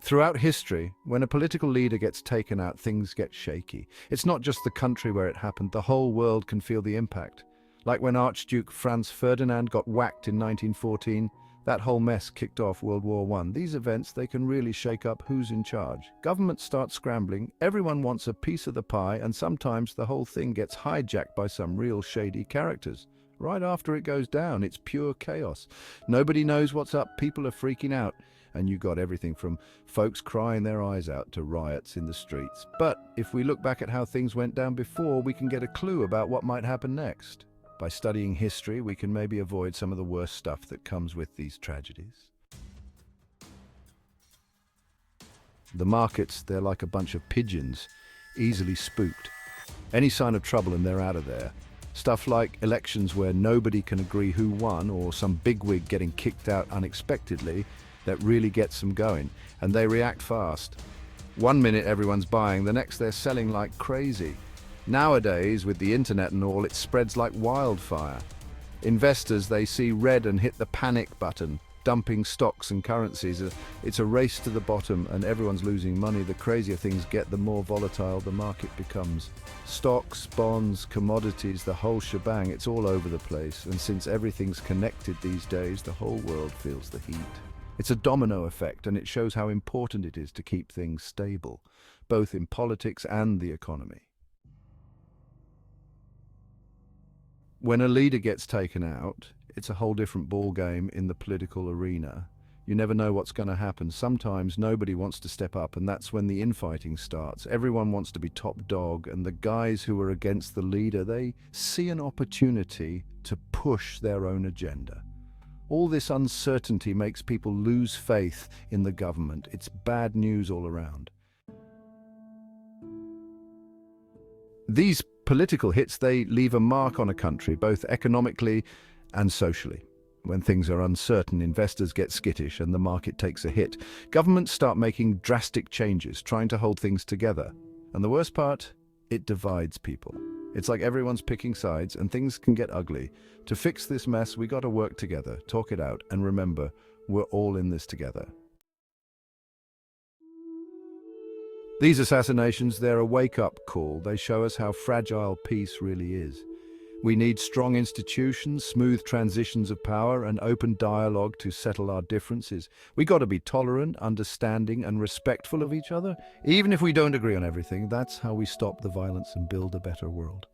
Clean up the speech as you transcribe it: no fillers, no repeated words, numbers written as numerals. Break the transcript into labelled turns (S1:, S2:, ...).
S1: Throughout history, when a political leader gets taken out, things get shaky. It's not just the country where it happened, the whole world can feel the impact. Like when Archduke Franz Ferdinand got whacked in 1914, that whole mess kicked off World War I. These events, they can really shake up who's in charge. Governments start scrambling, everyone wants a piece of the pie, and sometimes the whole thing gets hijacked by some real shady characters. Right after it goes down, it's pure chaos. Nobody knows what's up, people are freaking out, and you got everything from folks crying their eyes out to riots in the streets. But if we look back at how things went down before, we can get a clue about what might happen next. By studying history, we can maybe avoid some of the worst stuff that comes with these tragedies. The markets, they're like a bunch of pigeons, easily spooked. Any sign of trouble and they're out of there. Stuff like elections where nobody can agree who won, or some bigwig getting kicked out unexpectedly, that really gets them going, and they react fast. One minute everyone's buying, the next they're selling like crazy. Nowadays, with the internet and all, it spreads like wildfire. Investors, they see red and hit the panic button, dumping stocks and currencies. It's a race to the bottom and everyone's losing money. The crazier things get, the more volatile the market becomes. Stocks, bonds, commodities, the whole shebang, it's all over the place. And since everything's connected these days, the whole world feels the heat. It's a domino effect, and it shows how important it is to keep things stable, both in politics and the economy. When a leader gets taken out, it's a whole different ball game in the political arena. You never know what's going to happen. Sometimes nobody wants to step up, and that's when the infighting starts. Everyone wants to be top dog, and the guys who are against the leader, they see an opportunity to push their own agenda. All this uncertainty makes people lose faith in the government. It's bad news all around. These political hits, they leave a mark on a country, both economically and socially. When things are uncertain, investors get skittish and the market takes a hit. Governments start making drastic changes, trying to hold things together. And the worst part, it divides people. It's like everyone's picking sides and things can get ugly. To fix this mess, we got to work together, talk it out, and remember, we're all in this together. These assassinations, they're a wake-up call. They show us how fragile peace really is. We need strong institutions, smooth transitions of power, and open dialogue to settle our differences. We got to be tolerant, understanding, and respectful of each other. Even if we don't agree on everything, that's how we stop the violence and build a better world.